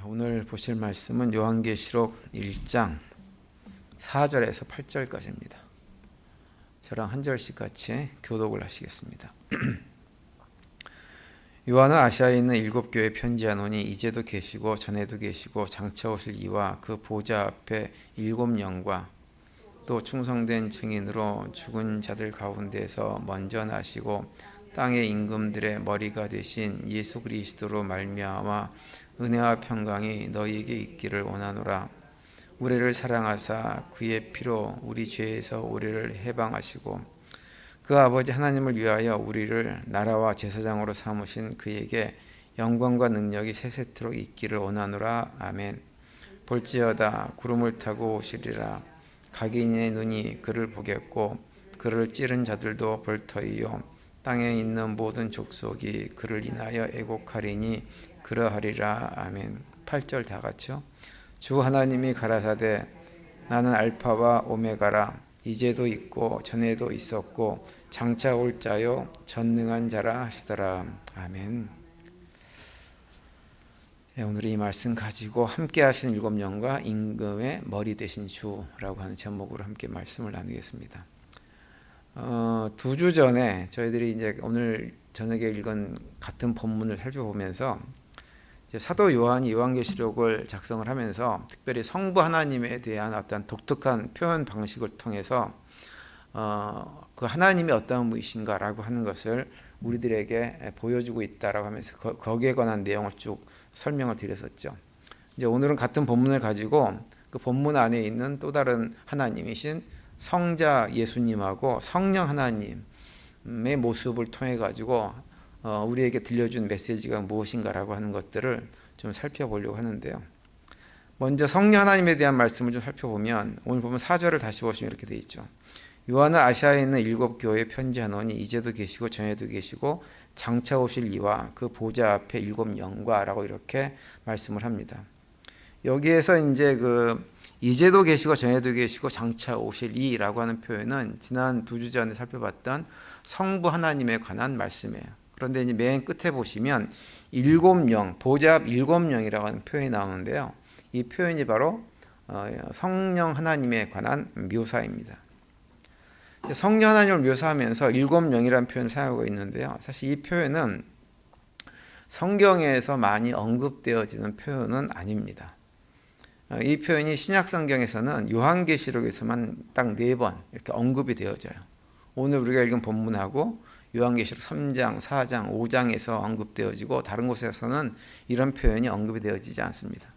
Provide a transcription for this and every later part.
오늘 보실 말씀은 요한계시록 1장 4절에서 8절까지입니다. 저랑 한 절씩 같이 교독을 하시겠습니다. 요한은 아시아에 있는 7교회에 편지하노니 이제도 계시고 전에도 계시고 장차 오실 이와 그 보좌 앞에 7영과 또 충성된 증인으로 죽은 자들 가운데서 먼저 나시고 땅의 임금들의 머리가 되신 예수 그리스도로 말미암아 은혜와 평강이 너희에게 있기를 원하노라. 우리를 사랑하사 그의 피로 우리 죄에서 우리를 해방하시고 그 아버지 하나님을 위하여 우리를 나라와 제사장으로 삼으신 그에게 영광과 능력이 세세토록 있기를 원하노라. 아멘. 볼지어다 구름을 타고 오시리라. 각인의 눈이 그를 보겠고 그를 찌른 자들도 볼 터이요 땅에 있는 모든 족속이 그를 인하여 애곡하리니 그러하리라. 아멘. 8절 다 같이요. 주 하나님이 가라사대 나는 알파와 오메가라. 이제도 있고 전에도 있었고 장차 올 자요 전능한 자라 하시더라. 아멘. 오늘 이 말씀 가지고 함께 하신 7영과 임금의 머리 되신 주라고 하는 제목으로 함께 말씀을 나누겠습니다. 2주 전에 저희들이 이제 오늘 저녁에 읽은 같은 본문을 살펴보면서 사도 요한이 요한계시록을 작성을 하면서 특별히 성부 하나님에 대한 어떤 독특한 표현 방식을 통해서 그 하나님이 어떤 분이신가라고 하는 것을 우리들에게 보여주고 있다라고 하면서 거기에 관한 내용을 쭉 설명을 드렸었죠. 이제 오늘은 같은 본문을 가지고 그 본문 안에 있는 또 다른 하나님이신 성자 예수님하고 성령 하나님의 모습을 통해 가지고 우리에게 들려준 메시지가 무엇인가라고 하는 것들을 좀 살펴보려고 하는데요. 먼저 성령 하나님에 대한 말씀을 좀 살펴보면 오늘 보면 4절을 다시 보시면 이렇게 되어 있죠. 요한은 아시아에 있는 7교회에 편지하노니 이제도 계시고 전에도 계시고 장차 오실 이와 그 보좌 앞에 7영과라고 이렇게 말씀을 합니다. 여기에서 이제 이제도 계시고 전에도 계시고 장차 오실 이라고 하는 표현은 지난 2주 전에 살펴봤던 성부 하나님에 관한 말씀이에요. 그런데 이제 맨 끝에 보시면 7영, 보좌 앞 7영이라고 하는 표현이 나오는데요. 이 표현이 바로 성령 하나님에 관한 묘사입니다. 성령 하나님을 묘사하면서 7영이라는 표현을 사용하고 있는데요. 사실 이 표현은 성경에서 많이 언급되어지는 표현은 아닙니다. 이 표현이 신약 성경에서는 요한계시록에서만 딱 4번 이렇게 언급이 되어져요. 오늘 우리가 읽은 본문하고 요한계시록 3장, 4장, 5장에서 언급되어지고 다른 곳에서는 이런 표현이 언급이 되어지지 않습니다.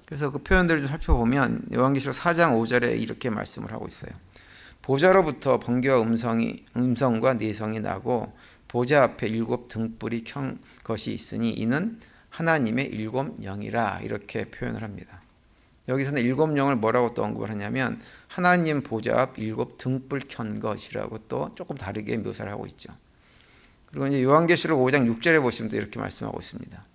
그래서 그 표현들을 좀 살펴보면 요한계시록 4장 5절에 이렇게 말씀을 하고 있어요. 보좌로부터 번개와 음성과 내성이 나고 보좌 앞에 7 등불이 켠 것이 있으니 이는 하나님의 7영이라 이렇게 표현을 합니다. 여기서는 7영을 뭐라고 또 언급을 하냐면 하나님 보좌 앞 7 등불 켠 것이라고 또 조금 다르게 묘사를 하고 있죠. 그리고 이제 요한계시록 5장 6절에 보시면 또 이렇게 말씀하고 있습니다.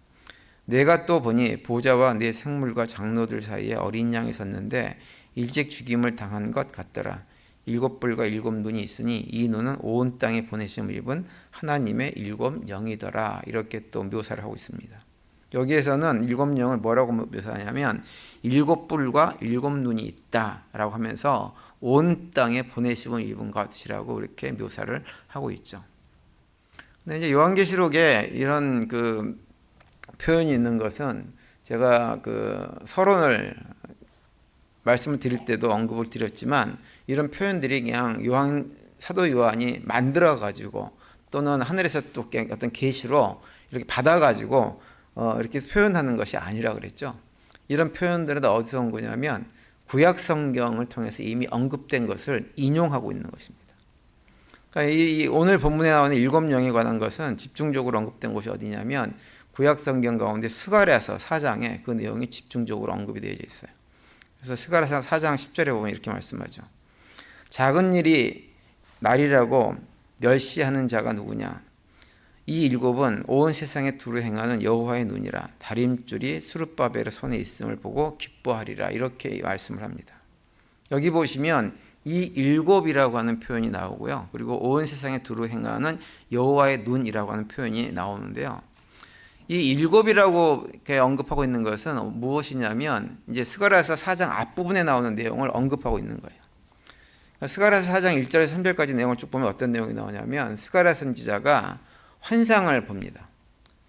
내가 또 보니 보좌와 네 생물과 장로들 사이에 어린 양이 섰는데 일찍 죽임을 당한 것 같더라. 7뿔과 7눈이 있으니 이 눈은 온 땅에 보내심을 입은 하나님의 7영이더라. 이렇게 또 묘사를 하고 있습니다. 여기에서는 7영을 뭐라고 묘사하냐면 7뿔과 7눈이 있다라고 하면서 온 땅에 보내심을 입은 것이라고 이렇게 묘사를 하고 있죠. 근데 이제 요한계시록에 이런 표현이 있는 것은 제가 서론을 말씀을 드릴 때도 언급을 드렸지만 이런 표현들이 그냥 사도 요한이 만들어 가지고 또는 하늘에서 또 어떤 계시로 이렇게 받아 가지고 이렇게 표현하는 것이 아니라 그랬죠. 이런 표현들은 어디서 온 거냐면 구약 성경을 통해서 이미 언급된 것을 인용하고 있는 것입니다. 그러니까 이 오늘 본문에 나오는 7영에 관한 것은 집중적으로 언급된 곳이 어디냐면 구약 성경 가운데 스가랴서 4장에 그 내용이 집중적으로 언급이 되어 있어요. 그래서 스가랴서 4장 10절에 보면 이렇게 말씀하죠. 작은 일이 날이라고 멸시하는 자가 누구냐? 이 7은 온 세상에 두루 행하는 여호와의 눈이라. 다림줄이 스룹바벨의 손에 있음을 보고 기뻐하리라. 이렇게 말씀을 합니다. 여기 보시면 이 7이라고 하는 표현이 나오고요. 그리고 온 세상에 두루 행하는 여호와의 눈이라고 하는 표현이 나오는데요. 이 일곱이라고 이렇게 언급하고 있는 것은 무엇이냐면 이제 스가랴서 4장 앞부분에 나오는 내용을 언급하고 있는 거예요. 스가랴서 4장 1절에서 3절까지 내용을 쭉 보면 어떤 내용이 나오냐면 스가랴 선지자가 환상을 봅니다.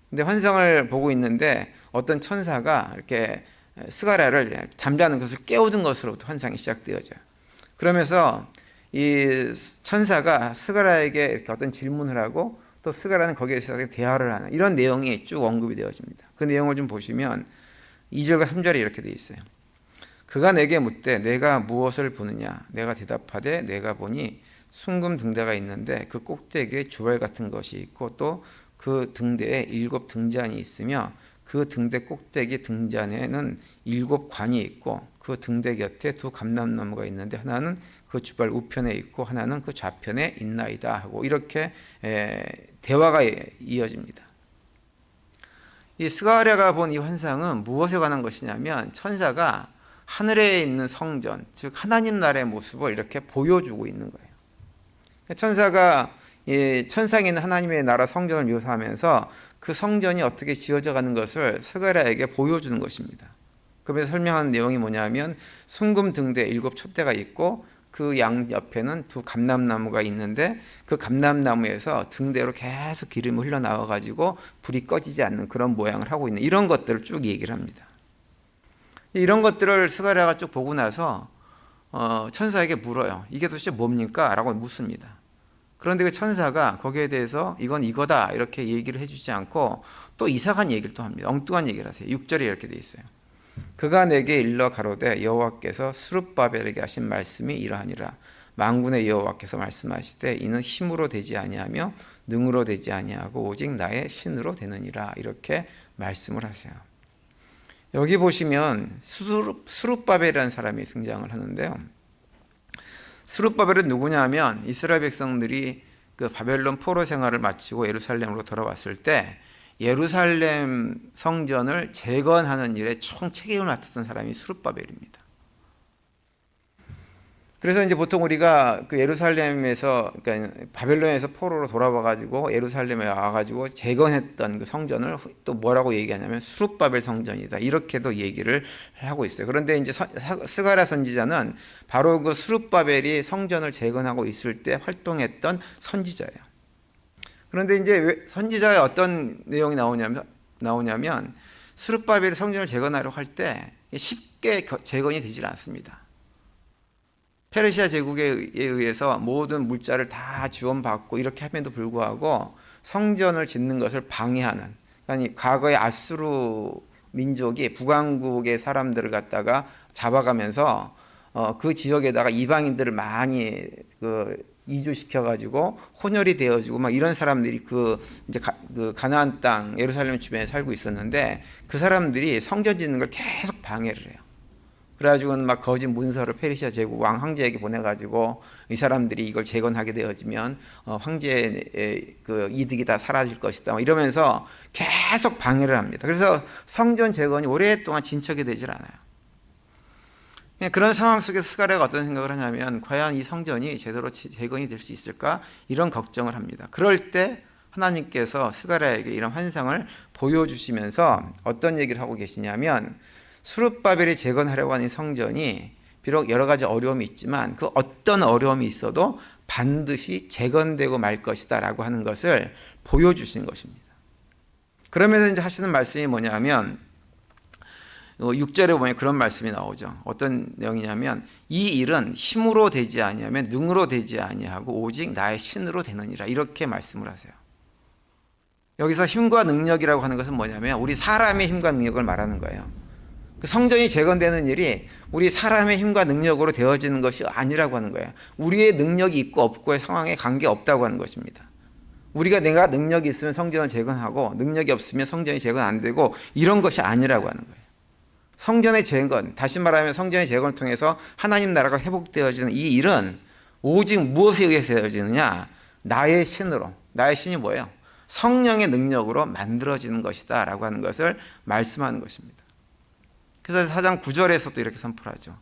근데 환상을 보고 있는데 어떤 천사가 이렇게 스가랴를 잠자는 것을 깨우는 것으로부터 환상이 시작되어져요. 그러면서 이 천사가 스가랴에게 이렇게 어떤 질문을 하고 또 스가랴는 거기에서 대화를 하는 이런 내용이 쭉 언급이 되어집니다. 그 내용을 좀 보시면 2절과 3절에 이렇게 되어 있어요. 그가 내게 묻되 내가 무엇을 보느냐? 내가 대답하되 내가 보니 숭금 등대가 있는데 그 꼭대기에 주발 같은 것이 있고 또 그 등대에 7 등잔이 있으며 그 등대 꼭대기 등잔에는 7 관이 있고 그 등대 곁에 2 감람나무가 있는데 하나는 그 주발 우편에 있고 하나는 그 좌편에 있나이다 하고 이렇게 대화가 이어집니다. 이 스가랴가 본 이 환상은 무엇에 관한 것이냐면 천사가 하늘에 있는 성전, 즉 하나님 나라의 모습을 이렇게 보여주고 있는 거예요. 천사가 이 천상에 있는 하나님의 나라 성전을 묘사하면서 그 성전이 어떻게 지어져 가는 것을 스가랴에게 보여주는 것입니다. 그래서 설명하는 내용이 뭐냐면 숭금 등대 7 촛대가 있고 그 양 옆에는 2 감람나무가 있는데 그 감람나무에서 등대로 계속 기름이 흘러나와 가지고 불이 꺼지지 않는 그런 모양을 하고 있는 이런 것들을 쭉 얘기를 합니다. 이런 것들을 스가랴가 쭉 보고 나서 천사에게 물어요. 이게 도대체 뭡니까? 라고 묻습니다. 그런데 그 천사가 거기에 대해서 이건 이거다 이렇게 얘기를 해주지 않고 또 이상한 얘기를 또 합니다. 엉뚱한 얘기를 하세요. 6절에 이렇게 돼 있어요. 그가 내게 일러 가로되 여호와께서 스룹바벨에게 하신 말씀이 이러하니라. 만군의 여호와께서 말씀하시되 이는 힘으로 되지 아니하며 능으로 되지 아니하고 오직 나의 신으로 되느니라. 이렇게 말씀을 하세요. 여기 보시면 스룹바벨이라는 사람이 등장을 하는데요. 스룹바벨은 누구냐면 이스라엘 백성들이 그 바벨론 포로 생활을 마치고 예루살렘으로 돌아왔을 때 예루살렘 성전을 재건하는 일에 총 책임을 맡았던 사람이 스룹바벨입니다. 그래서 이제 보통 우리가 그 예루살렘에서 그러니까 바벨론에서 포로로 돌아와 가지고 예루살렘에 와 가지고 재건했던 그 성전을 또 뭐라고 얘기하냐면 스룹바벨 성전이다. 이렇게도 얘기를 하고 있어요. 그런데 이제 스가랴 선지자는 바로 그 스룹바벨이 성전을 재건하고 있을 때 활동했던 선지자예요. 그런데 이제 선지자의 어떤 내용이 나오냐면 스룹바벨이 성전을 재건하려고 할 때 쉽게 재건이 되질 않습니다. 페르시아 제국에 의해서 모든 물자를 다 지원받고 이렇게 함에도 불구하고 성전을 짓는 것을 방해하는, 그러니까 과거의 아수르 민족이 북왕국의 사람들을 갖다가 잡아가면서 그 지역에다가 이방인들을 많이 이주시켜 가지고 혼혈이 되어지고 막 이런 사람들이 이제 가나안 땅 예루살렘 주변에 살고 있었는데 그 사람들이 성전 짓는 걸 계속 방해를 해요. 그래가지고 막 거짓 문서를 페르시아 제국 왕 황제에게 보내가지고 이 사람들이 이걸 재건하게 되어지면 황제의 그 이득이 다 사라질 것이다 이러면서 계속 방해를 합니다. 그래서 성전 재건이 오랫동안 진척이 되질 않아요. 그런 상황 속에서 스가랴가 어떤 생각을 하냐면 과연 이 성전이 제대로 재건이 될 수 있을까 이런 걱정을 합니다. 그럴 때 하나님께서 스가랴에게 이런 환상을 보여주시면서 어떤 얘기를 하고 계시냐면 스룹바벨이 재건하려고 하는 성전이 비록 여러 가지 어려움이 있지만 그 어떤 어려움이 있어도 반드시 재건되고 말 것이다 라고 하는 것을 보여주신 것입니다. 그러면서 이제 하시는 말씀이 뭐냐면 6절에 보면 그런 말씀이 나오죠. 어떤 내용이냐면 이 일은 힘으로 되지 아니하면 능으로 되지 아니하고 오직 나의 신으로 되느니라 이렇게 말씀을 하세요. 여기서 힘과 능력이라고 하는 것은 뭐냐면 우리 사람의 힘과 능력을 말하는 거예요. 그 성전이 재건되는 일이 우리 사람의 힘과 능력으로 되어지는 것이 아니라고 하는 거예요. 우리의 능력이 있고 없고의 상황에 관계없다고 하는 것입니다. 내가 능력이 있으면 성전을 재건하고 능력이 없으면 성전이 재건 안 되고 이런 것이 아니라고 하는 거예요. 성전의 재건, 다시 말하면 성전의 재건을 통해서 하나님 나라가 회복되어지는 이 일은 오직 무엇에 의해서 되어지느냐? 나의 신으로. 나의 신이 뭐예요? 성령의 능력으로 만들어지는 것이다 라고 하는 것을 말씀하는 것입니다. 그래서 4장 9절에서도 이렇게 선포하죠.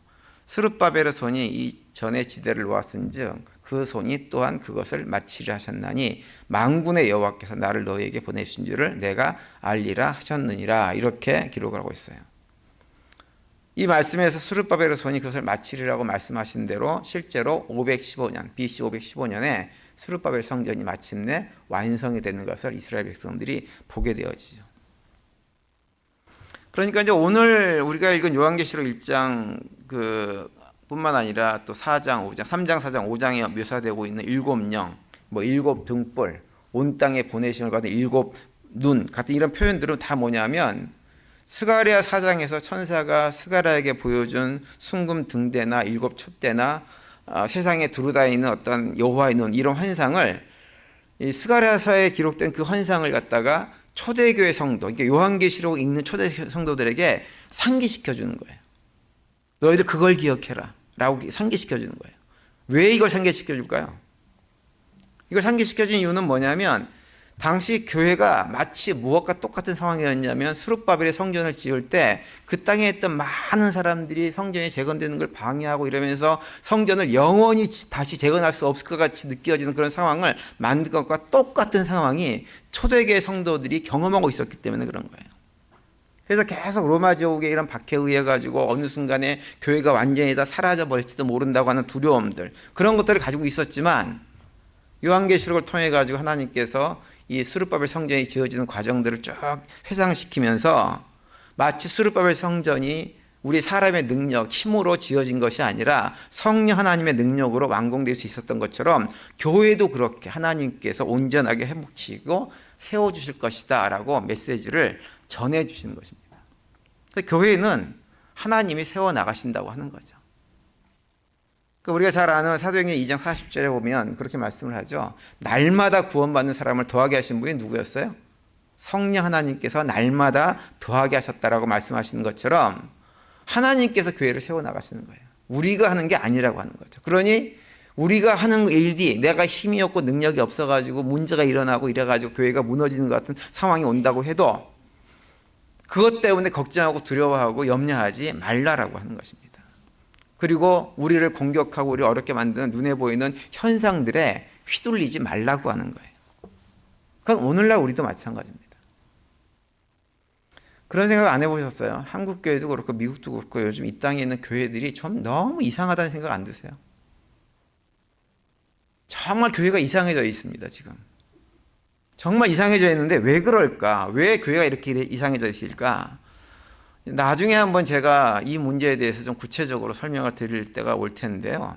스룹바벨의 손이 이 전에 지대를 놓았은즉 그 손이 또한 그것을 마치려 하셨나니 만군의 여호와께서 나를 너희에게 보내신 줄을 내가 알리라 하셨느니라. 이렇게 기록을 하고 있어요. 이 말씀에서 스룹바벨의 손이 그것을 마치리라고 말씀하신 대로 실제로 515년 BC 515년에 스룹바벨 성전이 마침내 완성이 되는 것을 이스라엘 백성들이 보게 되어지죠. 그러니까 이제 오늘 우리가 읽은 요한계시록 1장 뿐만 아니라 또 4장, 5장, 3장, 4장, 5장에 묘사되고 있는 일곱 영, 일곱 등불, 온 땅에 보내심을 받은 일곱 눈 같은 이런 표현들은 다 뭐냐면 스가랴 4장에서 천사가 스가랴에게 보여준 순금 등대나 일곱 촛대나 세상에 두루다니는 어떤 여호와의 눈 이런 환상을 이 스가랴서에 기록된 그 환상을 갖다가 초대교회 성도, 그러니까 요한계시록 읽는 초대 성도들에게 상기시켜 주는 거예요. 너희들 그걸 기억해라 라고 상기시켜 주는 거예요. 왜 이걸 상기시켜 줄까요? 이걸 상기시켜 준 이유는 뭐냐면 당시 교회가 마치 무엇과 똑같은 상황이었냐면 스룹바벨의 성전을 지을 때 그 땅에 있던 많은 사람들이 성전이 재건되는 걸 방해하고 이러면서 성전을 영원히 다시 재건할 수 없을 것 같이 느껴지는 그런 상황을 만든 것과 똑같은 상황이 초대교회 성도들이 경험하고 있었기 때문에 그런 거예요. 그래서 계속 로마 제국의 이런 박해에 의해 가지고 어느 순간에 교회가 완전히 다 사라져 버릴지도 모른다고 하는 두려움들, 그런 것들을 가지고 있었지만 요한계시록을 통해 가지고 하나님께서 이 스룹바벨 성전이 지어지는 과정들을 쭉 회상시키면서 마치 스룹바벨 성전이 우리 사람의 능력, 힘으로 지어진 것이 아니라 성령 하나님의 능력으로 완공될 수 있었던 것처럼 교회도 그렇게 하나님께서 온전하게 회복시키고 세워주실 것이다 라고 메시지를 전해주시는 것입니다. 교회는 하나님이 세워나가신다고 하는 거죠. 우리가 잘 아는 사도행전 2장 40절에 보면 그렇게 말씀을 하죠. 날마다 구원받는 사람을 더하게 하신 분이 누구였어요? 성령 하나님께서 날마다 더하게 하셨다라고 말씀하시는 것처럼 하나님께서 교회를 세워나가시는 거예요. 우리가 하는 게 아니라고 하는 거죠. 그러니 우리가 하는 일이 내가 힘이 없고 능력이 없어가지고 문제가 일어나고 이래가지고 교회가 무너지는 것 같은 상황이 온다고 해도 그것 때문에 걱정하고 두려워하고 염려하지 말라라고 하는 것입니다. 그리고 우리를 공격하고 우리를 어렵게 만드는 눈에 보이는 현상들에 휘둘리지 말라고 하는 거예요. 그건 오늘날 우리도 마찬가지입니다. 그런 생각 안 해보셨어요? 한국 교회도 그렇고 미국도 그렇고 요즘 이 땅에 있는 교회들이 좀 너무 이상하다는 생각 안 드세요? 정말 교회가 이상해져 있습니다. 지금 정말 이상해져 있는데 왜 그럴까? 왜 교회가 이렇게 이상해져 있을까? 나중에 한번 제가 이 문제에 대해서 좀 구체적으로 설명을 드릴 때가 올 텐데요.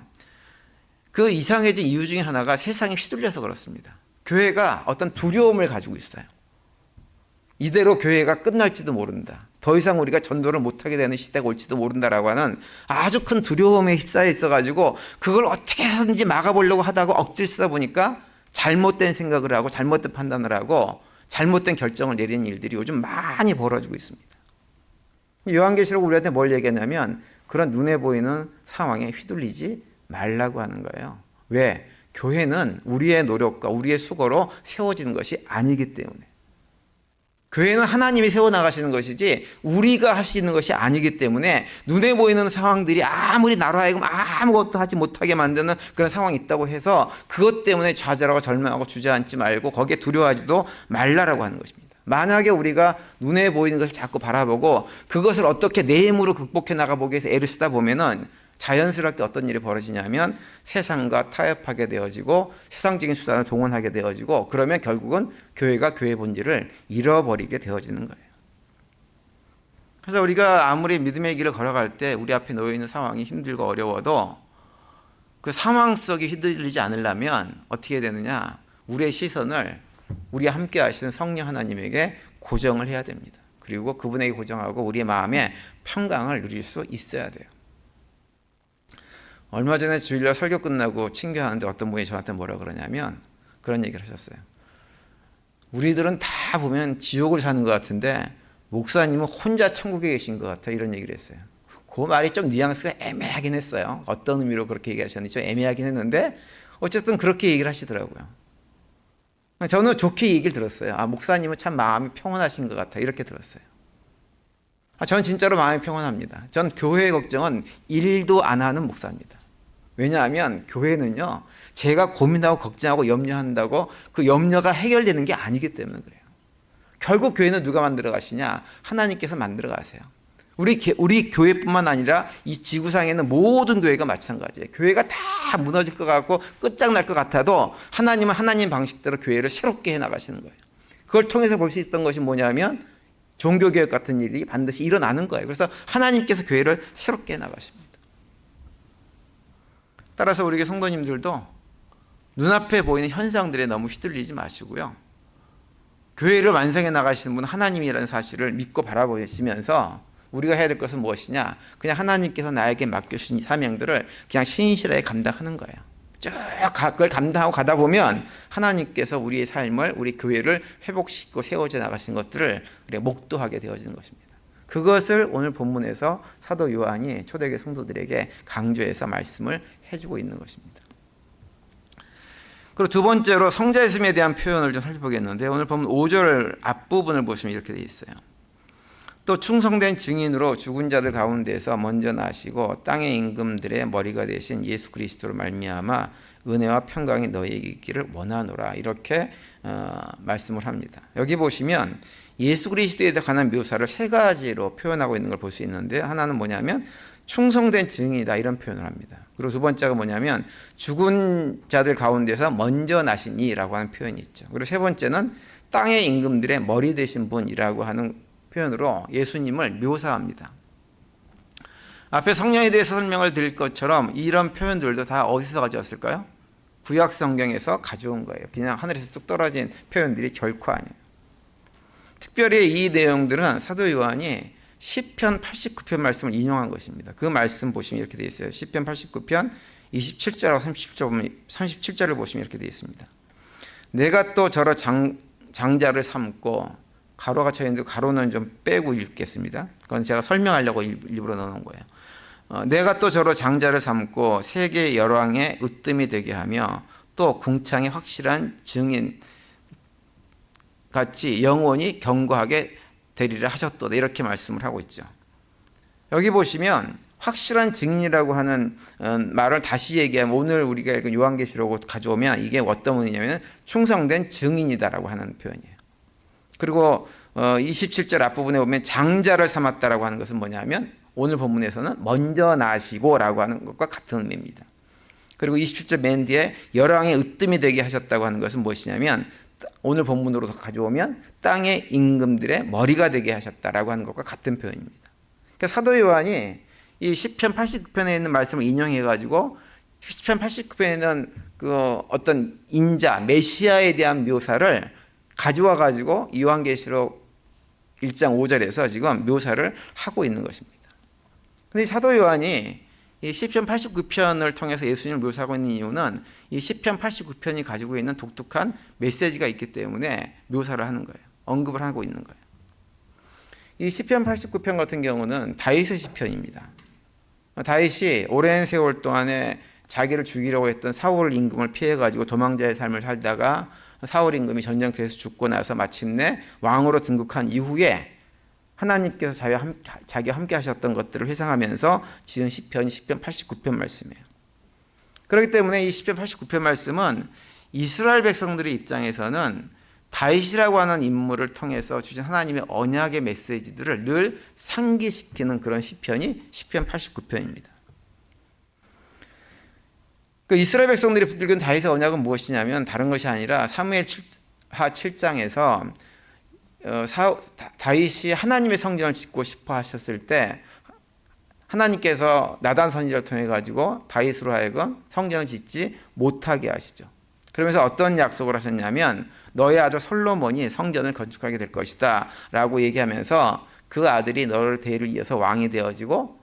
그 이상해진 이유 중에 하나가 세상에 휘둘려서 그렇습니다. 교회가 어떤 두려움을 가지고 있어요. 이대로 교회가 끝날지도 모른다. 더 이상 우리가 전도를 못하게 되는 시대가 올지도 모른다라고 하는 아주 큰 두려움에 휩싸여 있어가지고 그걸 어떻게 하든지 막아보려고 하다가 억지를 쓰다 보니까 잘못된 생각을 하고 잘못된 판단을 하고 잘못된 결정을 내리는 일들이 요즘 많이 벌어지고 있습니다. 요한계시록 우리한테 뭘 얘기하냐면 그런 눈에 보이는 상황에 휘둘리지 말라고 하는 거예요. 왜? 교회는 우리의 노력과 우리의 수고로 세워지는 것이 아니기 때문에. 교회는 하나님이 세워나가시는 것이지 우리가 할 수 있는 것이 아니기 때문에 눈에 보이는 상황들이 아무리 나로 하여금 아무것도 하지 못하게 만드는 그런 상황이 있다고 해서 그것 때문에 좌절하고 절망하고 주저앉지 말고 거기에 두려워하지도 말라라고 하는 것입니다. 만약에 우리가 눈에 보이는 것을 자꾸 바라보고 그것을 어떻게 내 힘으로 극복해 나가보기 위해서 애를 쓰다 보면은 자연스럽게 어떤 일이 벌어지냐면 세상과 타협하게 되어지고 세상적인 수단을 동원하게 되어지고 그러면 결국은 교회가 교회 본질을 잃어버리게 되어지는 거예요. 그래서 우리가 아무리 믿음의 길을 걸어갈 때 우리 앞에 놓여있는 상황이 힘들고 어려워도 그 상황 속에 휘둘리지 않으려면 어떻게 되느냐? 우리의 시선을 우리 함께 하시는 성령 하나님에게 고정을 해야 됩니다. 그리고 그분에게 고정하고 우리의 마음에 평강을 누릴 수 있어야 돼요. 얼마 전에 주일날 설교 끝나고 친교하는데 어떤 분이 저한테 뭐라 그러냐면 그런 얘기를 하셨어요. 우리들은 다 보면 지옥을 사는 것 같은데 목사님은 혼자 천국에 계신 것 같아 이런 얘기를 했어요. 그 말이 좀 뉘앙스가 애매하긴 했어요. 어떤 의미로 그렇게 얘기하셨는지 좀 애매하긴 했는데 어쨌든 그렇게 얘기를 하시더라고요. 저는 좋게 얘기를 들었어요. 목사님은 참 마음이 평온하신 것 같아 이렇게 들었어요. 저는 진짜로 마음이 평안합니다. 전 교회 걱정은 1도 안 하는 목사입니다. 왜냐하면 교회는요, 제가 고민하고 걱정하고 염려한다고 그 염려가 해결되는 게 아니기 때문에 그래요. 결국 교회는 누가 만들어 가시냐? 하나님께서 만들어 가세요. 우리 교회뿐만 아니라 이 지구상에는 모든 교회가 마찬가지예요. 교회가 다 무너질 것 같고 끝장날 것 같아도 하나님은 하나님 방식대로 교회를 새롭게 해나가시는 거예요. 그걸 통해서 볼 수 있었던 것이 뭐냐면 종교개혁 같은 일이 반드시 일어나는 거예요. 그래서 하나님께서 교회를 새롭게 해나가십니다. 따라서 우리 성도님들도 눈앞에 보이는 현상들에 너무 휘둘리지 마시고요. 교회를 완성해 나가시는 분은 하나님이라는 사실을 믿고 바라보시면서 우리가 해야 될 것은 무엇이냐? 그냥 하나님께서 나에게 맡겨주신 사명들을 그냥 신실하게 감당하는 거예요. 쭉 그걸 감당하고 가다 보면 하나님께서 우리의 삶을, 우리 교회를 회복시키고 세워져 나가신 것들을 우리가 목도하게 되어지는 것입니다. 그것을 오늘 본문에서 사도 요한이 초대교회 성도들에게 강조해서 말씀을 해주고 있는 것입니다. 그리고 두 번째로 성자였음에 대한 표현을 좀 살펴보겠는데, 오늘 보면 5절 앞부분을 보시면 이렇게 되어 있어요. 또 충성된 증인으로 죽은 자들 가운데서 먼저 나시고 땅의 임금들의 머리가 되신 예수 그리스도로 말미암아 은혜와 평강이 너희에게 있기를 원하노라, 이렇게 말씀을 합니다. 여기 보시면 예수 그리스도에 관한 묘사를 세 가지로 표현하고 있는 걸 볼 수 있는데, 하나는 뭐냐면 충성된 증인이다, 이런 표현을 합니다. 그리고 두 번째가 뭐냐면 죽은 자들 가운데서 먼저 나시니라고 하는 표현이 있죠. 그리고 세 번째는 땅의 임금들의 머리 되신 분이라고 하는 표현으로 예수님을 묘사합니다. 앞에 성령에 대해서 설명을 드릴 것처럼 이런 표현들도 다 어디서 가져왔을까요? 구약 성경에서 가져온 거예요. 그냥 하늘에서 뚝 떨어진 표현들이 결코 아니에요. 특별히 이 내용들은 사도 요한이 시편 89편 말씀을 인용한 것입니다. 그 말씀 보시면 이렇게 되어 있어요. 시편 89편 27절하고 37절을 보시면 이렇게 되어 있습니다. 내가 또 저러 장자를 삼고, 가로가 쳐 있는데 가로는 좀 빼고 읽겠습니다. 그건 제가 설명하려고 일부러 넣어놓은 거예요. 내가 또 저로 장자를 삼고 세계 열왕의 으뜸이 되게 하며 또 궁창의 확실한 증인 같이 영원히 경고하게 되리라 하셨도다, 이렇게 말씀을 하고 있죠. 여기 보시면 확실한 증인이라고 하는 말을 다시 얘기하면, 오늘 우리가 읽은 요한계시록으로 가져오면 이게 어떤 의미냐면 충성된 증인이다라고 하는 표현이에요. 그리고 27절 앞부분에 보면 장자를 삼았다라고 하는 것은 뭐냐면 오늘 본문에서는 먼저 나시고라고 하는 것과 같은 의미입니다. 그리고 27절 맨 뒤에 열왕의 으뜸이 되게 하셨다고 하는 것은 무엇이냐면 오늘 본문으로 가져오면 땅의 임금들의 머리가 되게 하셨다라고 하는 것과 같은 표현입니다. 그러니까 사도 요한이 이 시편 89편에 있는 말씀을 인용해 가지고 시편 89편에는 그 어떤 인자 메시아에 대한 묘사를 가져와 가지고 요한계시록 1장 5절에서 지금 묘사를 하고 있는 것입니다. 근데 사도 요한이 이 시편 89편을 통해서 예수님을 묘사하고 있는 이유는 이 시편 89편이 가지고 있는 독특한 메시지가 있기 때문에 묘사를 하는 거예요. 언급을 하고 있는 거예요. 이 시편 89편 같은 경우는 다윗의 시편입니다. 다윗이 오랜 세월 동안에 자기를 죽이려고 했던 사울 임금을 피해 가지고 도망자의 삶을 살다가 사울 임금이 전쟁터에서 죽고 나서 마침내 왕으로 등극한 이후에 하나님께서 자기와 함께 하셨던 것들을 회상하면서 지은 시편이 시편 89편 말씀이에요. 그렇기 때문에 이 시편 89편 말씀은 이스라엘 백성들의 입장에서는 다윗이라고 하는 인물을 통해서 주신 하나님의 언약의 메시지들을 늘 상기시키는 그런 시편이 시편 89편입니다. 그 이스라엘 백성들이 붙들고 있는 다윗의 언약은 무엇이냐면 다른 것이 아니라 사무엘 하 7장에서 다윗이 하나님의 성전을 짓고 싶어 하셨을 때 하나님께서 나단 선지자를 통해 가지고 다윗으로 하여금 성전을 짓지 못하게 하시죠. 그러면서 어떤 약속을 하셨냐면 너의 아들 솔로몬이 성전을 건축하게 될 것이다 라고 얘기하면서 그 아들이 너를 대를 이어서 왕이 되어지고,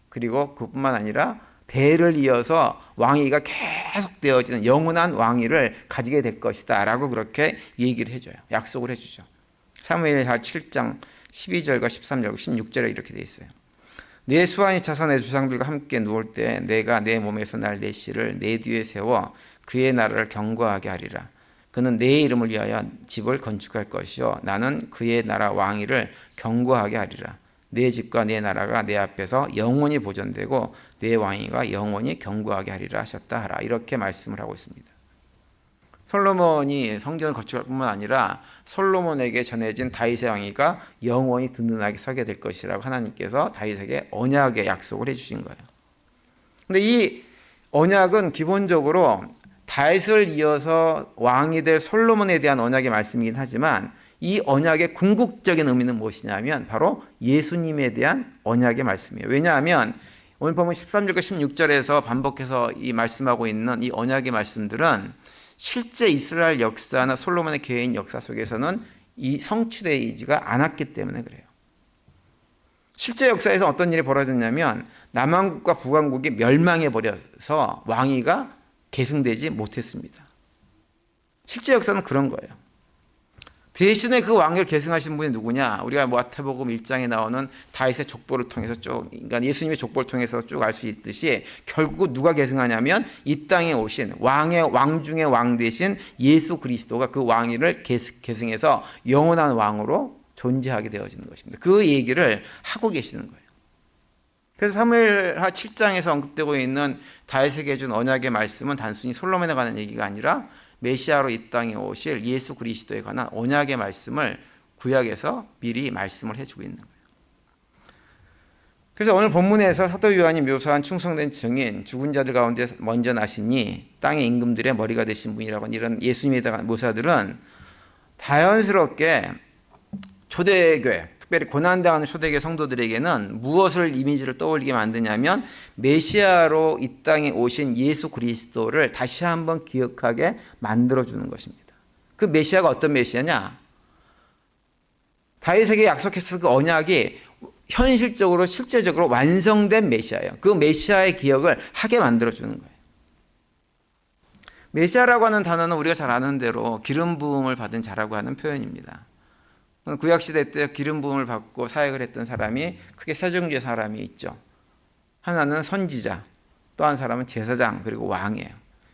그리고 그뿐만 아니라 대를 이어서 왕위가 계속 되어지는 영원한 왕위를 가지게 될 것이다 라고 그렇게 얘기를 해줘요. 약속을 해주죠. 사무엘하 7장 12절과 13절, 16절에 이렇게 돼 있어요. 내 수완이 차서 내 조상들과 함께 누울 때 내가 내 몸에서 날 내 씨를 내 뒤에 세워 그의 나라를 경고하게 하리라. 그는 내 이름을 위하여 집을 건축할 것이요 나는 그의 나라 왕위를 경고하게 하리라. 내 집과 내 나라가 내 앞에서 영원히 보존되고 내 왕위가 영원히 견고하게 하리라 하셨다 하라. 이렇게 말씀을 하고 있습니다. 솔로몬이 성전을 건축할 뿐만 아니라 솔로몬에게 전해진 다윗의 왕위가 영원히 든든하게 서게 될 것이라고 하나님께서 다윗에게 언약의 약속을 해주신 거예요. 근데 이 언약은 기본적으로 다윗을 이어서 왕이 될 솔로몬에 대한 언약의 말씀이긴 하지만 이 언약의 궁극적인 의미는 무엇이냐면 바로 예수님에 대한 언약의 말씀이에요. 왜냐하면 오늘 보면 13절과 16절에서 반복해서 이 말씀하고 있는 이 언약의 말씀들은 실제 이스라엘 역사나 솔로몬의 개인 역사 속에서는 이 성취되지가 않았기 때문에 그래요. 실제 역사에서 어떤 일이 벌어졌냐면 남왕국과 북왕국이 멸망해 버려서 왕위가 계승되지 못했습니다. 실제 역사는 그런 거예요. 대신에 그 왕위를 계승하신 분이 누구냐? 우리가 마태복음 1장에 나오는 다윗의 족보를 통해서 쭉, 그러니까 예수님의 족보를 통해서 쭉 알 수 있듯이 결국 누가 계승하냐면 이 땅에 오신 왕 중의 왕 되신 예수 그리스도가 그 왕위를 계승해서 영원한 왕으로 존재하게 되어지는 것입니다. 그 얘기를 하고 계시는 거예요. 그래서 사무엘하 7장에서 언급되고 있는 다윗에게 준 언약의 말씀은 단순히 솔로몬에 관한 얘기가 아니라 메시아로 이 땅에 오실 예수 그리스도에 관한 언약의 말씀을 구약에서 미리 말씀을 해주고 있는 거예요. 그래서 오늘 본문에서 사도 요한이 묘사한 충성된 증인, 죽은 자들 가운데 먼저 나시니 땅의 임금들의 머리가 되신 분이라고 하는 이런 예수님에 대한 묘사들은 자연스럽게 초대교회, 특별히 고난당하는 초대교회 성도들에게는 무엇을 이미지를 떠올리게 만드냐면 메시아로 이 땅에 오신 예수 그리스도를 다시 한번 기억하게 만들어주는 것입니다. 그 메시아가 어떤 메시아냐? 다윗에게 약속했을 그 언약이 현실적으로 실제적으로 완성된 메시아예요. 그 메시아의 기억을 하게 만들어주는 거예요. 메시아라고 하는 단어는 우리가 잘 아는 대로 기름 부음을 받은 자라고 하는 표현입니다. 구약시대 때 기름 부음을 받고 사역을 했던 사람이 크게 세 종류의 사람이 있죠. 하나는 선지자, 또 한 사람은 제사장, 그리고 왕이에요.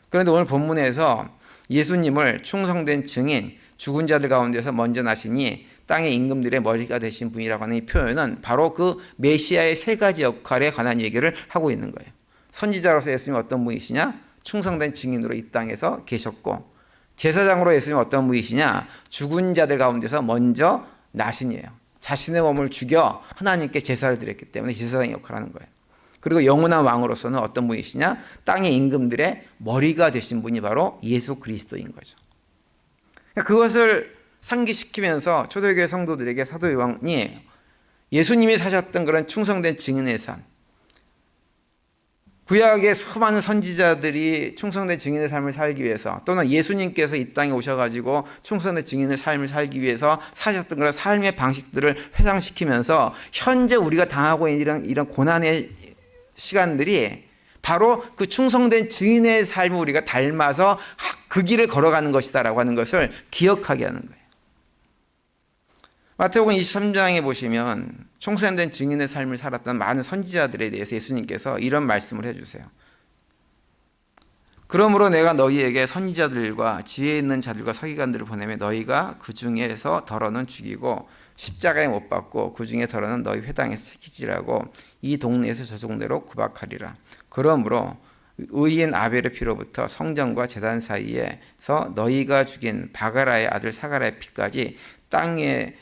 그런데 오늘 본문에서 예수님을 충성된 증인, 죽은 자들 가운데서 먼저 나시니 땅의 임금들의 머리가 되신 분이라고 하는 이 표현은 바로 그 메시아의 세 가지 역할에 관한 얘기를 하고 있는 거예요. 선지자로서 예수님이 어떤 분이시냐? 충성된 증인으로 이 땅에서 계셨고, 제사장으로 예수님은 어떤 분이시냐? 죽은 자들 가운데서 먼저 나신이에요. 자신의 몸을 죽여 하나님께 제사를 드렸기 때문에 제사장의 역할을 하는 거예요. 그리고 영원한 왕으로서는 어떤 분이시냐? 땅의 임금들의 머리가 되신 분이 바로 예수 그리스도인 거죠. 그것을 상기시키면서 초대교회 성도들에게 사도 요한이 예수님이 사셨던 그런 충성된 증인의 삶, 구약의 수많은 선지자들이 충성된 증인의 삶을 살기 위해서, 또는 예수님께서 이 땅에 오셔가지고 충성된 증인의 삶을 살기 위해서 사셨던 그런 삶의 방식들을 회상시키면서 현재 우리가 당하고 있는 이런 고난의 시간들이 바로 그 충성된 증인의 삶을 우리가 닮아서 그 길을 걸어가는 것이다라고 하는 것을 기억하게 하는 거예요. 마태복음 23장에 보시면 충성된 증인의 삶을 살았던 많은 선지자들에 대해서 예수님께서 이런 말씀을 해주세요. 그러므로 내가 너희에게 선지자들과 지혜 있는 자들과 서기관들을 보내며 너희가 그 중에서 덜어는 죽이고 십자가에 못 박고 그 중에 덜어는 너희 회당에서 채찍질하고 이 동네에서 저 동네로 구박하리라. 그러므로 의인 아벨의 피로부터 성전과 제단 사이에서 너희가 죽인 바가라의 아들 사가라의 피까지 땅에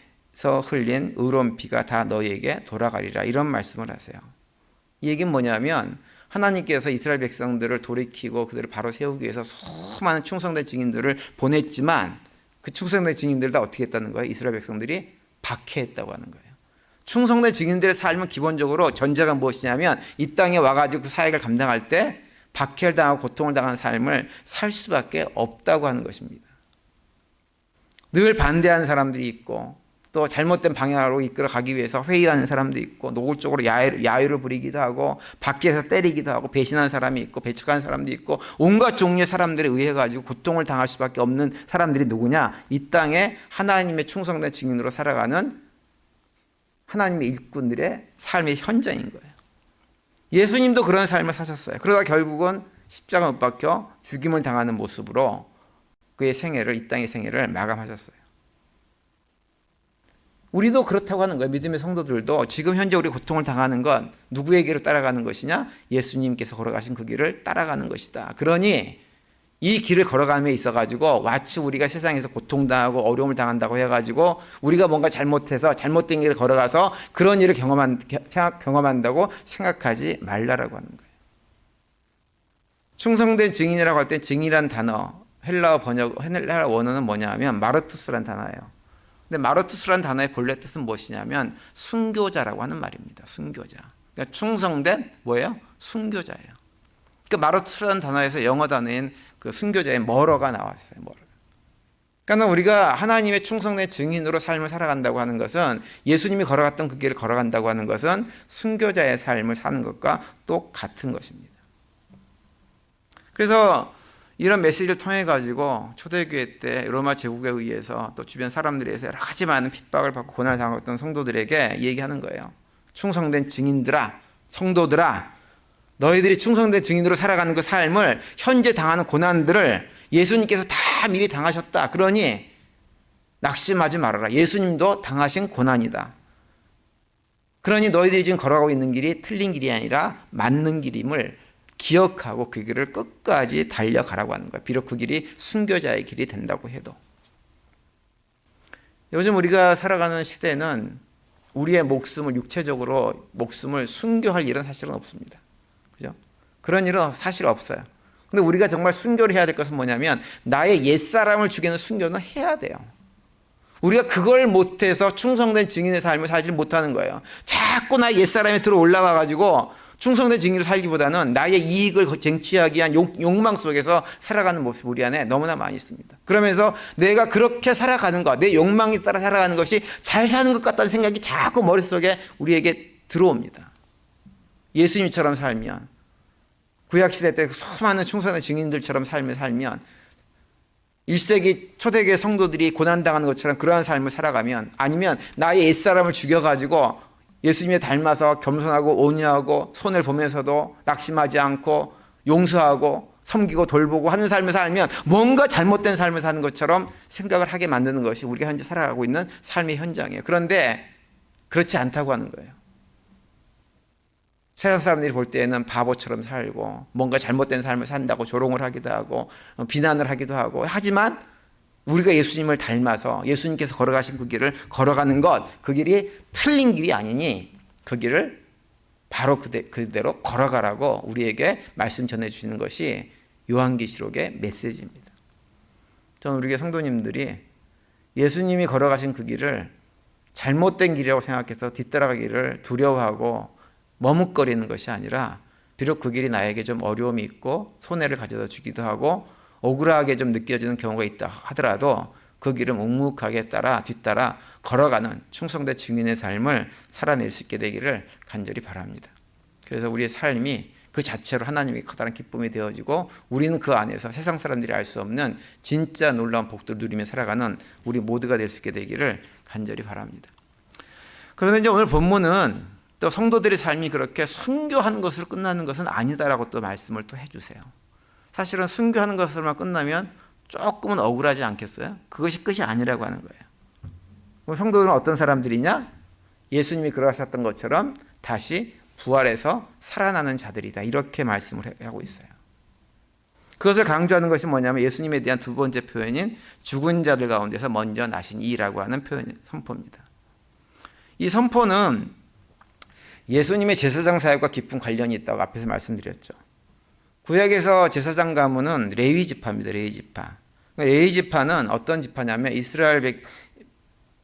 흘린 의로운 피가 다 너희에게 돌아가리라. 이런 말씀을 하세요. 이 얘기는 뭐냐면 하나님께서 이스라엘 백성들을 돌이키고 그들을 바로 세우기 위해서 수많은 충성된 증인들을 보냈지만 그 충성된 증인들 다 어떻게 했다는 거예요? 이스라엘 백성들이 박해했다고 하는 거예요. 충성된 증인들의 삶은 기본적으로 전제가 무엇이냐면 이 땅에 와가지고 그 사역을 감당할 때 박해를 당하고 고통을 당하는 삶을 살 수밖에 없다고 하는 것입니다. 늘 반대하는 사람들이 있고 또 잘못된 방향으로 이끌어 가기 위해서 회의하는 사람도 있고 노골적으로 야유를 부리기도 하고 밖에서 때리기도 하고 배신하는 사람이 있고 배척하는 사람도 있고 온갖 종류의 사람들에 의해 가지고 고통을 당할 수밖에 없는 사람들이 누구냐? 이 땅에 하나님의 충성된 증인으로 살아가는 하나님의 일꾼들의 삶의 현장인 거예요. 예수님도 그런 삶을 사셨어요. 그러다 결국은 십자가 못 박혀 죽임을 당하는 모습으로 그의 생애를, 이 땅의 생애를 마감하셨어요. 우리도 그렇다고 하는 거예요. 믿음의 성도들도 지금 현재 우리 고통을 당하는 건 누구의 길을 따라가는 것이냐? 예수님께서 걸어가신 그 길을 따라가는 것이다. 그러니 이 길을 걸어감에 있어가지고 마치 우리가 세상에서 고통당하고 어려움을 당한다고 해가지고 우리가 뭔가 잘못해서 잘못된 길을 걸어가서 그런 일을 경험한다고 생각하지 말라라고 하는 거예요. 충성된 증인이라고 할 때 증인이란 단어, 헬라어 원어는 뭐냐 하면 마르투스란 단어예요. 근데 마르투스란 단어의 본래 뜻은 무엇이냐면 순교자라고 하는 말입니다. 순교자. 그러니까 충성된 뭐예요? 순교자예요. 그 마르투스란 단어에서 영어 단어인 그 순교자의 머러가 나왔어요. 머러. 그러니까 우리가 하나님의 충성된 증인으로 삶을 살아간다고 하는 것은 예수님이 걸어갔던 그 길을 걸어간다고 하는 것은 순교자의 삶을 사는 것과 똑같은 것입니다. 그래서 이런 메시지를 통해 가지고 초대교회 때 로마 제국에 의해서 또 주변 사람들에 의해서 여러 가지 많은 핍박을 받고 고난을 당했던 성도들에게 얘기하는 거예요. 충성된 증인들아, 성도들아, 너희들이 충성된 증인으로 살아가는 그 삶을 현재 당하는 고난들을 예수님께서 다 미리 당하셨다. 그러니 낙심하지 말아라. 예수님도 당하신 고난이다. 그러니 너희들이 지금 걸어가고 있는 길이 틀린 길이 아니라 맞는 길임을 기억하고 그 길을 끝까지 달려가라고 하는 거야. 비록 그 길이 순교자의 길이 된다고 해도. 요즘 우리가 살아가는 시대는 우리의 목숨을 육체적으로 목숨을 순교할 일은 사실은 없습니다. 그죠? 그런 일은 사실 없어요. 근데 우리가 정말 순교를 해야 될 것은 뭐냐면 나의 옛사람을 죽이는 순교는 해야 돼요. 우리가 그걸 못해서 충성된 증인의 삶을 살지 못하는 거예요. 자꾸 나의 옛사람이 들어 올라와 가지고 충성된 증인으로 살기보다는 나의 이익을 쟁취하기 위한 욕망 속에서 살아가는 모습 우리 안에 너무나 많이 있습니다. 그러면서 내가 그렇게 살아가는 것, 내 욕망에 따라 살아가는 것이 잘 사는 것 같다는 생각이 자꾸 머릿속에 우리에게 들어옵니다. 예수님처럼 살면, 구약시대 때 수많은 충성된 증인들처럼 삶을 살면, 1세기 초대교회 성도들이 고난당하는 것처럼 그러한 삶을 살아가면, 아니면 나의 옛사람을 죽여가지고 예수님에 닮아서 겸손하고 온유하고 손을 보면서도 낙심하지 않고 용서하고 섬기고 돌보고 하는 삶을 살면 뭔가 잘못된 삶을 사는 것처럼 생각을 하게 만드는 것이 우리가 현재 살아가고 있는 삶의 현장이에요. 그런데 그렇지 않다고 하는 거예요. 세상 사람들이 볼 때에는 바보처럼 살고 뭔가 잘못된 삶을 산다고 조롱을 하기도 하고 비난을 하기도 하고, 하지만 우리가 예수님을 닮아서 예수님께서 걸어가신 그 길을 걸어가는 것, 그 길이 틀린 길이 아니니 그 길을 바로 그대로 걸어가라고 우리에게 말씀 전해주시는 것이 요한계시록의 메시지입니다. 저는 우리 교회 성도님들이 예수님이 걸어가신 그 길을 잘못된 길이라고 생각해서 뒤따라가기를 두려워하고 머뭇거리는 것이 아니라, 비록 그 길이 나에게 좀 어려움이 있고 손해를 가져다 주기도 하고 억울하게 좀 느껴지는 경우가 있다 하더라도 그 길을 묵묵하게 뒤따라 걸어가는 충성된 증인의 삶을 살아낼 수 있게 되기를 간절히 바랍니다. 그래서 우리의 삶이 그 자체로 하나님의 커다란 기쁨이 되어지고 우리는 그 안에서 세상 사람들이 알 수 없는 진짜 놀라운 복들을 누리며 살아가는 우리 모두가 될 수 있게 되기를 간절히 바랍니다. 그런데 이제 오늘 본문은 또 성도들의 삶이 그렇게 순교하는 것으로 끝나는 것은 아니다라고 또 말씀을 또 해주세요. 사실은 순교하는 것으로만 끝나면 조금은 억울하지 않겠어요? 그것이 끝이 아니라고 하는 거예요. 성도들은 어떤 사람들이냐? 예수님이 그러하셨던 것처럼 다시 부활해서 살아나는 자들이다, 이렇게 말씀을 하고 있어요. 그것을 강조하는 것이 뭐냐면 예수님에 대한 두 번째 표현인 죽은 자들 가운데서 먼저 나신 이라고 하는 선포입니다. 이 선포는 예수님의 제사장 사역과 깊은 관련이 있다고 앞에서 말씀드렸죠. 구약에서 제사장 가문은 레위 지파입니다. 레위 지파. 레위 지파는 어떤 지파냐면 이스라엘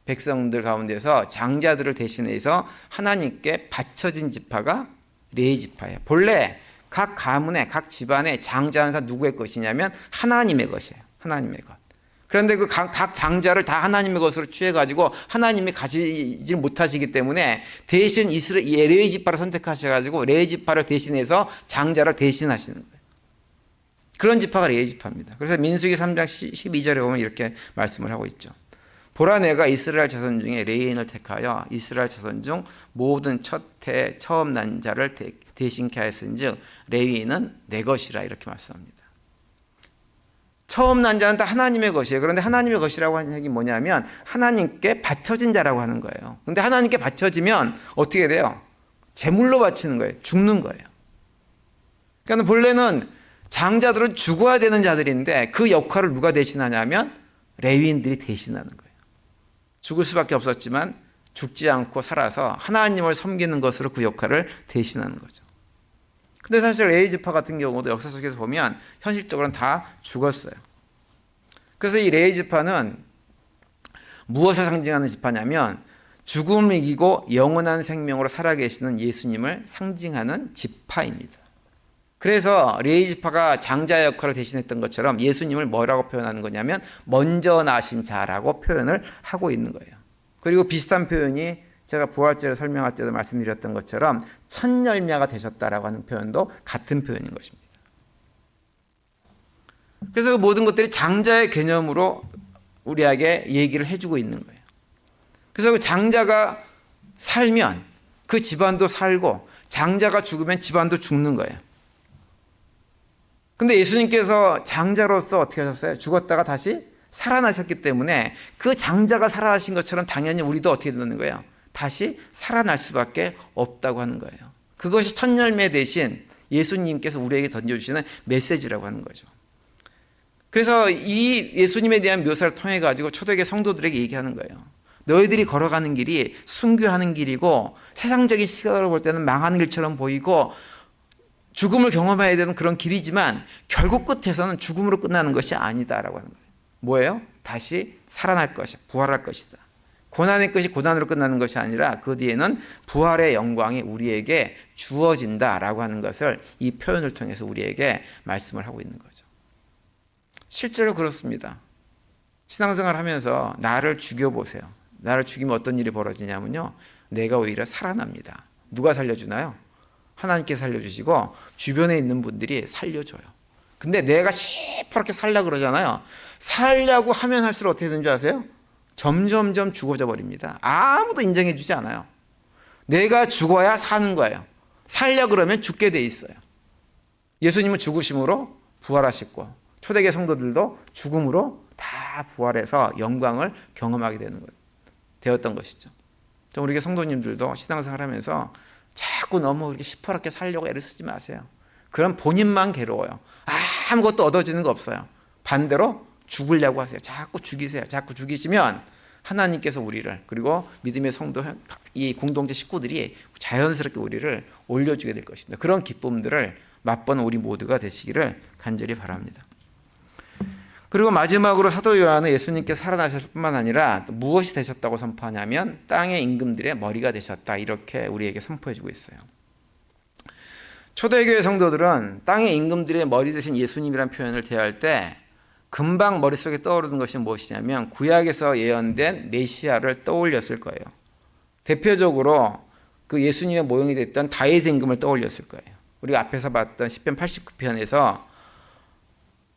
백성들 가운데서 장자들을 대신해서 하나님께 바쳐진 지파가 레위 지파예요. 본래 각 가문의 각 집안의 장자는 다 누구의 것이냐면 하나님의 것이에요. 하나님의 것. 그런데 그 각 장자를 다 하나님의 것으로 취해가지고 하나님이 가지지 못하시기 때문에 대신 레위 지파를 선택하셔가지고 레위 지파를 대신해서 장자를 대신하시는 거예요. 그런 지파가 레위 지파입니다. 그래서 민수기 3장 12절에 보면 이렇게 말씀을 하고 있죠. 보라, 내가 이스라엘 자손 중에 레위인을 택하여 이스라엘 자손 중 모든 처음 난 자를 대신케 하였은즉 레위인은 내 것이라, 이렇게 말씀합니다. 처음 난 자는 다 하나님의 것이에요. 그런데 하나님의 것이라고 하는 얘기 뭐냐면 하나님께 바쳐진 자라고 하는 거예요. 근데 하나님께 바쳐지면 어떻게 돼요? 제물로 바치는 거예요. 죽는 거예요. 그러니까 본래는 장자들은 죽어야 되는 자들인데 그 역할을 누가 대신하냐면 레위인들이 대신하는 거예요. 죽을 수밖에 없었지만 죽지 않고 살아서 하나님을 섬기는 것으로 그 역할을 대신하는 거죠. 근데 사실 레위 지파 같은 경우도 역사 속에서 보면 현실적으로는 다 죽었어요. 그래서 이 레위 지파는 무엇을 상징하는 지파냐면 죽음을 이기고 영원한 생명으로 살아계시는 예수님을 상징하는 지파입니다. 그래서 레위 지파가 장자 역할을 대신했던 것처럼 예수님을 뭐라고 표현하는 거냐면 먼저 나신 자라고 표현을 하고 있는 거예요. 그리고 비슷한 표현이 제가 부활절을 설명할 때도 말씀드렸던 것처럼 첫 열매가 되셨다라고 하는 표현도 같은 표현인 것입니다. 그래서 그 모든 것들이 장자의 개념으로 우리에게 얘기를 해주고 있는 거예요. 그래서 그 장자가 살면 그 집안도 살고 장자가 죽으면 집안도 죽는 거예요. 근데 예수님께서 장자로서 어떻게 하셨어요? 죽었다가 다시 살아나셨기 때문에 그 장자가 살아나신 것처럼 당연히 우리도 어떻게 되는 거예요? 다시 살아날 수밖에 없다고 하는 거예요. 그것이 첫 열매 대신 예수님께서 우리에게 던져주시는 메시지라고 하는 거죠. 그래서 이 예수님에 대한 묘사를 통해 가지고 초대교회 성도들에게 얘기하는 거예요. 너희들이 걸어가는 길이 순교하는 길이고 세상적인 시각으로 볼 때는 망하는 길처럼 보이고 죽음을 경험해야 되는 그런 길이지만 결국 끝에서는 죽음으로 끝나는 것이 아니다라고 하는 거예요. 뭐예요? 다시 살아날 것이다. 부활할 것이다. 고난의 끝이 고난으로 끝나는 것이 아니라 그 뒤에는 부활의 영광이 우리에게 주어진다라고 하는 것을 이 표현을 통해서 우리에게 말씀을 하고 있는 거죠. 실제로 그렇습니다. 신앙생활 하면서 나를 죽여보세요. 나를 죽이면 어떤 일이 벌어지냐면요. 내가 오히려 살아납니다. 누가 살려주나요? 하나님께 살려주시고 주변에 있는 분들이 살려줘요. 근데 내가 시퍼렇게 살려고 그러잖아요. 살려고 하면 할수록 어떻게 되는 줄 아세요? 점점점 죽어져 버립니다. 아무도 인정해 주지 않아요. 내가 죽어야 사는 거예요. 살려고 그러면 죽게 돼 있어요. 예수님은 죽으심으로 부활하셨고 초대교회 성도들도 죽음으로 다 부활해서 영광을 경험하게 되었던 것이죠. 우리 성도님들도 신앙생활 하면서 자꾸 너무 이렇게 시퍼렇게 살려고 애를 쓰지 마세요. 그럼 본인만 괴로워요. 아무것도 얻어지는 거 없어요. 반대로 죽으려고 하세요. 자꾸 죽이세요. 자꾸 죽이시면 하나님께서 우리를 그리고 믿음의 성도 이 공동체 식구들이 자연스럽게 우리를 올려주게 될 것입니다. 그런 기쁨들을 맛보는 우리 모두가 되시기를 간절히 바랍니다. 그리고 마지막으로 사도 요한은 예수님께서 살아나셨을 뿐만 아니라 또 무엇이 되셨다고 선포하냐면 땅의 임금들의 머리가 되셨다 이렇게 우리에게 선포해주고 있어요. 초대교회 성도들은 땅의 임금들의 머리 되신 예수님이라는 표현을 대할 때 금방 머릿속에 떠오르는 것이 무엇이냐면 구약에서 예언된 메시아를 떠올렸을 거예요. 대표적으로 그 예수님의 모형이 됐던 다윗의 임금을 떠올렸을 거예요. 우리가 앞에서 봤던 시편 89편에서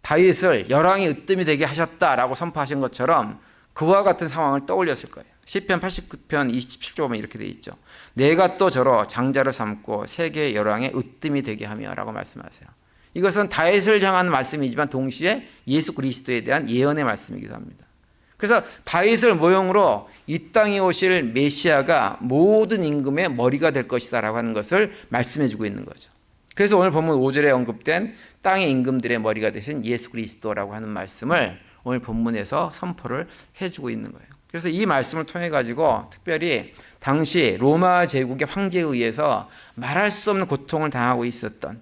다윗을 열왕이 으뜸이 되게 하셨다라고 선포하신 것처럼 그와 같은 상황을 떠올렸을 거예요. 시편 89편 27절 보면 이렇게 돼 있죠. 내가 또 저로 장자를 삼고 세계의 열왕의 으뜸이 되게 하며 라고 말씀하세요. 이것은 다윗을 향한 말씀이지만 동시에 예수 그리스도에 대한 예언의 말씀이기도 합니다. 그래서 다윗을 모형으로 이 땅에 오실 메시아가 모든 임금의 머리가 될 것이다 라고 하는 것을 말씀해 주고 있는 거죠. 그래서 오늘 본문 5절에 언급된 땅의 임금들의 머리가 되신 예수 그리스도라고 하는 말씀을 오늘 본문에서 선포를 해주고 있는 거예요. 그래서 이 말씀을 통해 가지고 특별히 당시 로마 제국의 황제에 의해서 말할 수 없는 고통을 당하고 있었던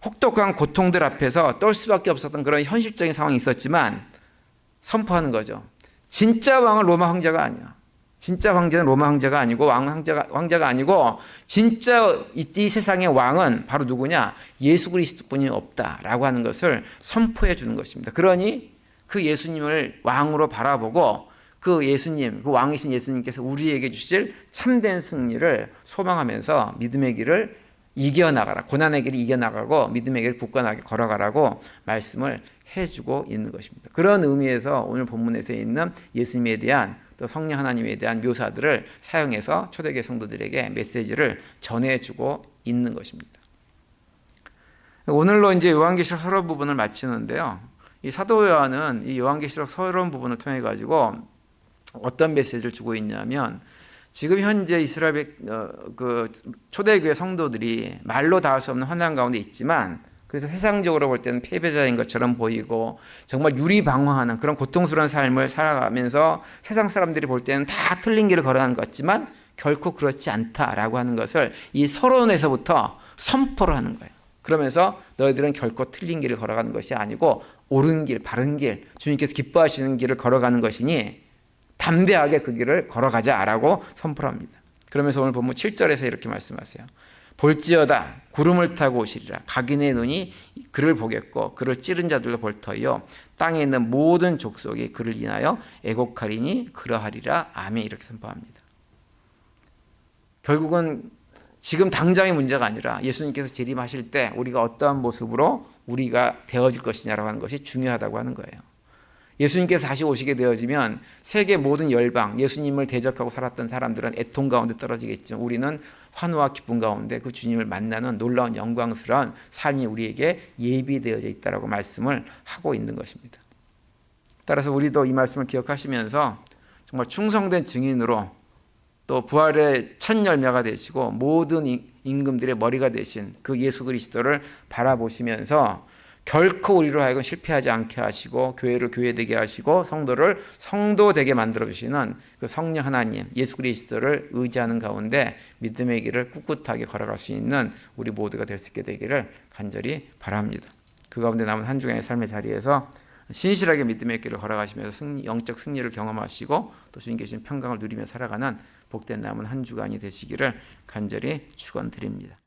혹독한 고통들 앞에서 떨 수밖에 없었던 그런 현실적인 상황이 있었지만 선포하는 거죠. 진짜 왕은 로마 황제가 아니야. 진짜 황제는 로마 황제가 아니고 황제가 아니고 진짜 이 세상의 왕은 바로 누구냐? 예수 그리스도뿐이 없다라고 하는 것을 선포해 주는 것입니다. 그러니 그 예수님을 왕으로 바라보고 그 예수님, 그 왕이신 예수님께서 우리에게 주실 참된 승리를 소망하면서 믿음의 길을 이겨나가라. 고난의 길을 이겨나가고 믿음의 길을 굳건하게 걸어가라고 말씀을 해주고 있는 것입니다. 그런 의미에서 오늘 본문에서 있는 예수님에 대한 또 성령 하나님에 대한 묘사들을 사용해서 초대교회 성도들에게 메시지를 전해주고 있는 것입니다. 오늘로 이제 요한계시록 서론 부분을 마치는데요. 이 사도 요한은 이 요한계시록 서론 부분을 통해 가지고 어떤 메시지를 주고 있냐면, 지금 현재 이스라엘 그 초대교회 성도들이 말로 다 할 수 없는 환난 가운데 있지만, 그래서 세상적으로 볼 때는 패배자인 것처럼 보이고 정말 유리방황하는 그런 고통스러운 삶을 살아가면서 세상 사람들이 볼 때는 다 틀린 길을 걸어가는 것 같지만 결코 그렇지 않다라고 하는 것을 이 서론에서부터 선포를 하는 거예요. 그러면서 너희들은 결코 틀린 길을 걸어가는 것이 아니고 옳은 길, 바른 길, 주님께서 기뻐하시는 길을 걸어가는 것이니 담대하게 그 길을 걸어가자라고 선포를 합니다. 그러면서 오늘 본문 7절에서 이렇게 말씀하세요. 볼지어다 구름을 타고 오시리라. 각인의 눈이 그를 보겠고 그를 찌른 자들로 볼 터이요 땅에 있는 모든 족속이 그를 인하여 애곡하리니 그러하리라. 아멘. 이렇게 선포합니다. 결국은 지금 당장의 문제가 아니라 예수님께서 재림하실 때 우리가 어떠한 모습으로 우리가 되어질 것이냐라고 하는 것이 중요하다고 하는 거예요. 예수님께서 다시 오시게 되어지면 세계 모든 열방, 예수님을 대적하고 살았던 사람들은 애통 가운데 떨어지겠죠. 우리는 환호와 기쁨 가운데 그 주님을 만나는 놀라운 영광스러운 삶이 우리에게 예비되어져 있다라고 말씀을 하고 있는 것입니다. 따라서 우리도 이 말씀을 기억하시면서 정말 충성된 증인으로 또 부활의 첫 열매가 되시고 모든 임금들의 머리가 되신 그 예수 그리스도를 바라보시면서 결코 우리로 하여금 실패하지 않게 하시고 교회를 교회되게 하시고 성도를 성도되게 만들어주시는 그 성령 하나님 예수 그리스도를 의지하는 가운데 믿음의 길을 꿋꿋하게 걸어갈 수 있는 우리 모두가 될 수 있게 되기를 간절히 바랍니다. 그 가운데 남은 한 주간의 삶의 자리에서 신실하게 믿음의 길을 걸어가시면서 영적 승리를 경험하시고 또 주님께 주신 평강을 누리며 살아가는 복된 남은 한 주간이 되시기를 간절히 축원드립니다.